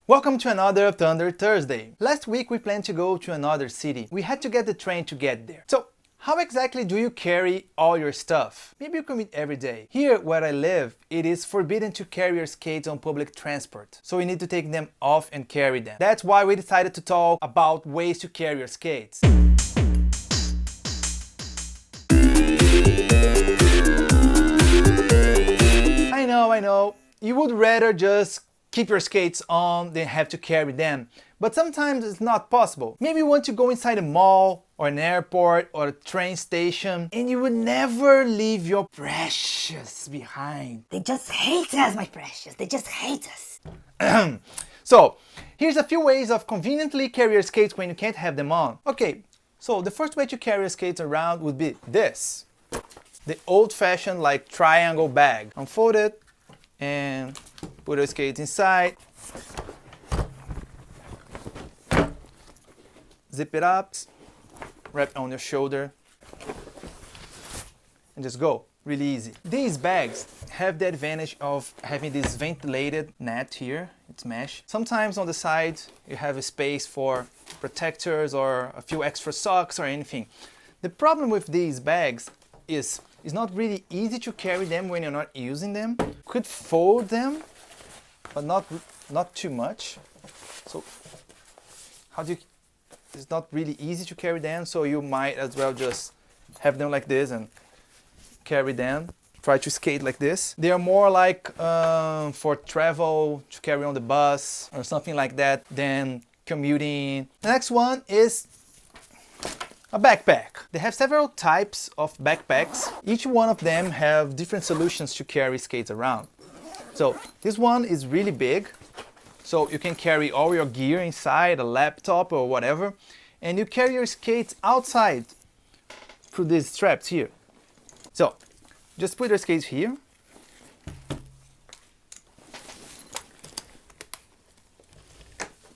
Welcome to another Thunder Thursday. Last week we planned to go to another city. We had to get the train to get there. So, how exactly do you carry all your stuff? Maybe you commute every day. Here where I live, it is forbidden to carry your skates on public transport. So you need to take them off and carry them. That's why we decided to talk about ways to carry your skates. I know, you would rather just keep your skates on than have to carry them. But sometimes it's not possible. Maybe you want to go inside a mall or an airport or a train station and you would never leave your precious behind. They just hate us, my precious. They just hate us. So, here's a few ways of conveniently carry your skates when you can't have them on. Okay, so the first way to carry your skates around would be this. The old-fashioned like triangle bag. Unfold it and put your skates inside. Zip it up, wrap it on your shoulder, and just go. Really easy. These bags have the advantage of having this ventilated net here. It's mesh. Sometimes on the side you have a space for protectors or a few extra socks or anything. The problem with these bags is it's not really easy to carry them when you're not using them. You could fold them, but not too much. So it's not really easy to carry them, so you might as well just have them like this and carry them. Try to skate like this. They are more like for travel, to carry on the bus or something like that than commuting. The next one is a backpack. They have several types of backpacks. Each one of them have different solutions to carry skates around. So this one is really big. So you can carry all your gear inside, a laptop or whatever. And you carry your skates outside through these straps here. So just put your skates here.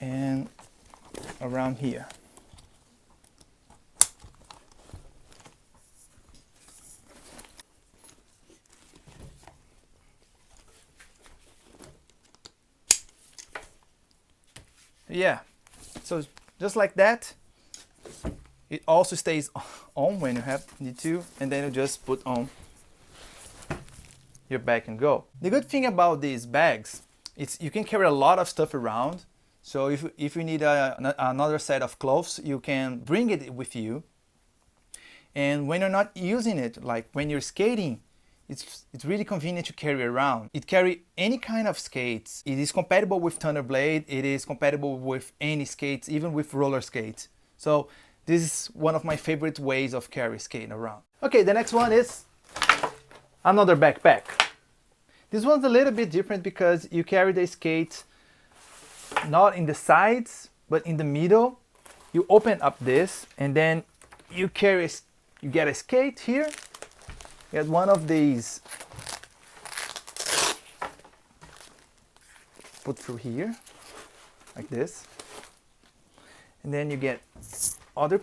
And around here. Yeah, so just like that, it also stays on when you need to, and then you just put on your bag and go. The good thing about these bags is you can carry a lot of stuff around. So if you need another set of clothes, you can bring it with you. And when you're not using it, like when you're skating, it's really convenient to carry around. It carries any kind of skates. It is compatible with Thundrblade. It is compatible with any skates, even with roller skates. So this is one of my favorite ways of carry skating around. Okay, the next one is another backpack. This one's a little bit different because you carry the skates not in the sides, but in the middle. You open up this and then you get a skate here. Get one of these, put through here, like this, and then you get the other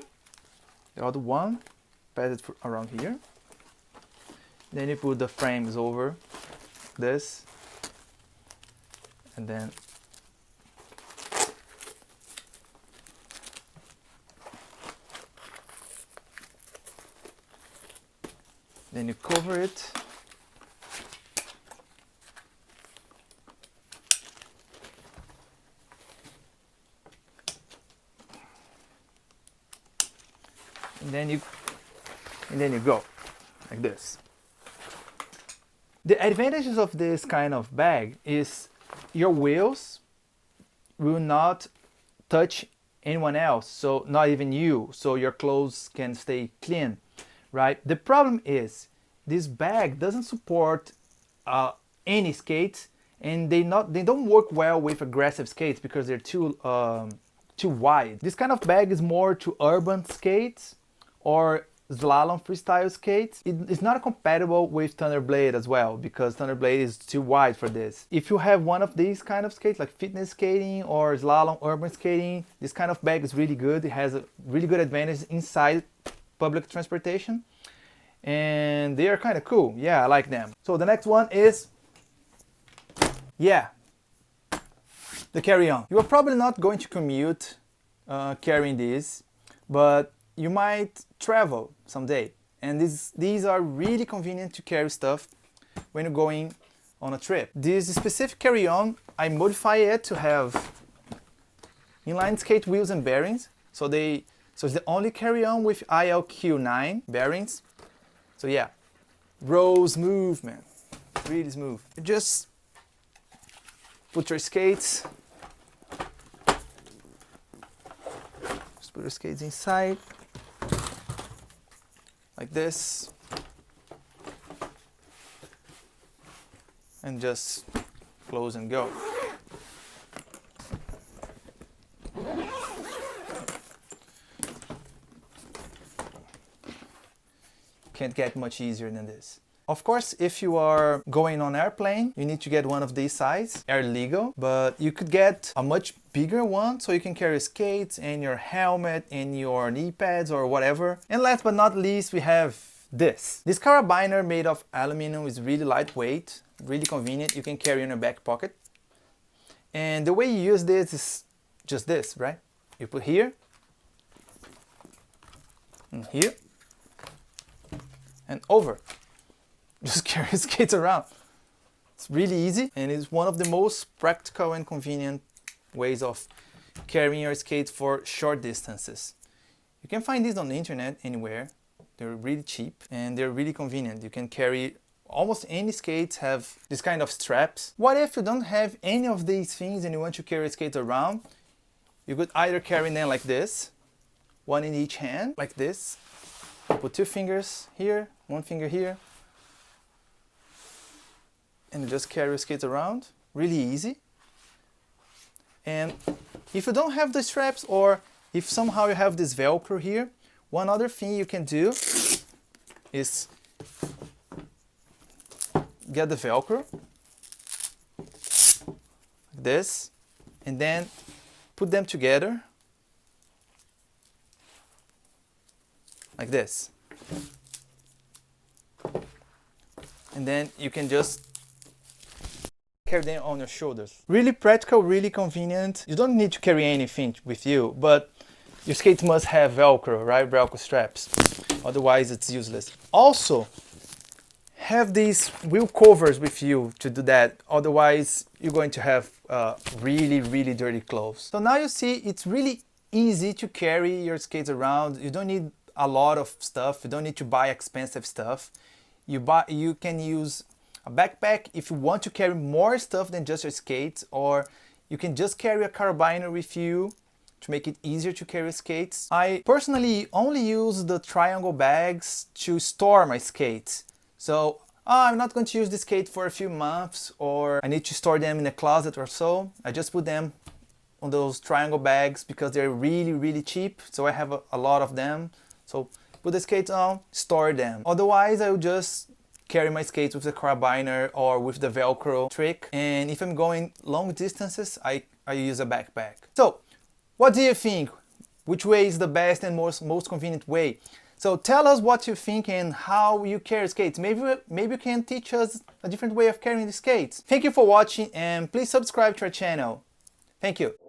one, pass it around here. Then you put the frames over this, and then you cover it. And then you go like this. The advantages of this kind of bag is your wheels will not touch anyone else, so not even you, so your clothes can stay clean. Right? The problem is this bag doesn't support any skates, and they don't work well with aggressive skates because they're too wide. This kind of bag is more to urban skates or slalom freestyle skates. It's not compatible with Thundrblade as well because Thundrblade is too wide for this. If you have one of these kind of skates like fitness skating or slalom urban skating, this kind of bag is really good. It has a really good advantage inside public transportation, and they are kind of cool. Yeah, I like them. So the next one is The carry-on. You are probably not going to commute carrying this, but you might travel someday. And these are really convenient to carry stuff when you're going on a trip. This specific carry-on, I modify it to have inline skate wheels and bearings. So it's the only carry-on with ILQ9 bearings. So yeah, roll smooth, man, really smooth. You just put your skates, put your skates inside, like this, and just close and go. Can't get much easier than this. Of course, if you are going on airplane, you need to get one of these size, air legal, but you could get a much bigger one so you can carry skates and your helmet and your knee pads or whatever. And last but not least, we have this. This carabiner made of aluminum is really lightweight, really convenient. You can carry in your back pocket. And the way you use this is just this, right? You put here, and here, and over. Just carry skates around. It's really easy and it's one of the most practical and convenient ways of carrying your skates for short distances. You can find these on the internet anywhere. They're really cheap and they're really convenient. You can carry almost any skates have this kind of straps. What if you don't have any of these things and you want to carry skates around? You could either carry them like this, one in each hand, like this. Put 2 fingers here, 1 finger here, and just carry your skates around. Really easy. And if you don't have the straps, or if somehow you have this Velcro here, one other thing you can do is get the Velcro, like this, and then put them together, like this. And then you can just carry them on your shoulders. Really practical, really convenient. You don't need to carry anything with you, but your skates must have Velcro, right? Velcro straps. Otherwise it's useless. Also, have these wheel covers with you to do that. Otherwise, you're going to have really, really dirty clothes. So now you see it's really easy to carry your skates around. You don't need a lot of stuff. You don't need to buy expensive stuff. You can use a backpack if you want to carry more stuff than just your skates, or you can just carry a carabiner with you to make it easier to carry skates. I personally only use the triangle bags to store my skates. So I'm not going to use the skate for a few months, or I need to store them in a closet or so. I just put them on those triangle bags because they're really, really cheap. So I have a lot of them. So put the skates on, store them. Otherwise, I will just carry my skates with the carabiner or with the Velcro trick. And if I'm going long distances, I use a backpack. So what do you think? Which way is the best and most convenient way? So tell us what you think and how you carry skates. Maybe you can teach us a different way of carrying the skates. Thank you for watching and please subscribe to our channel. Thank you.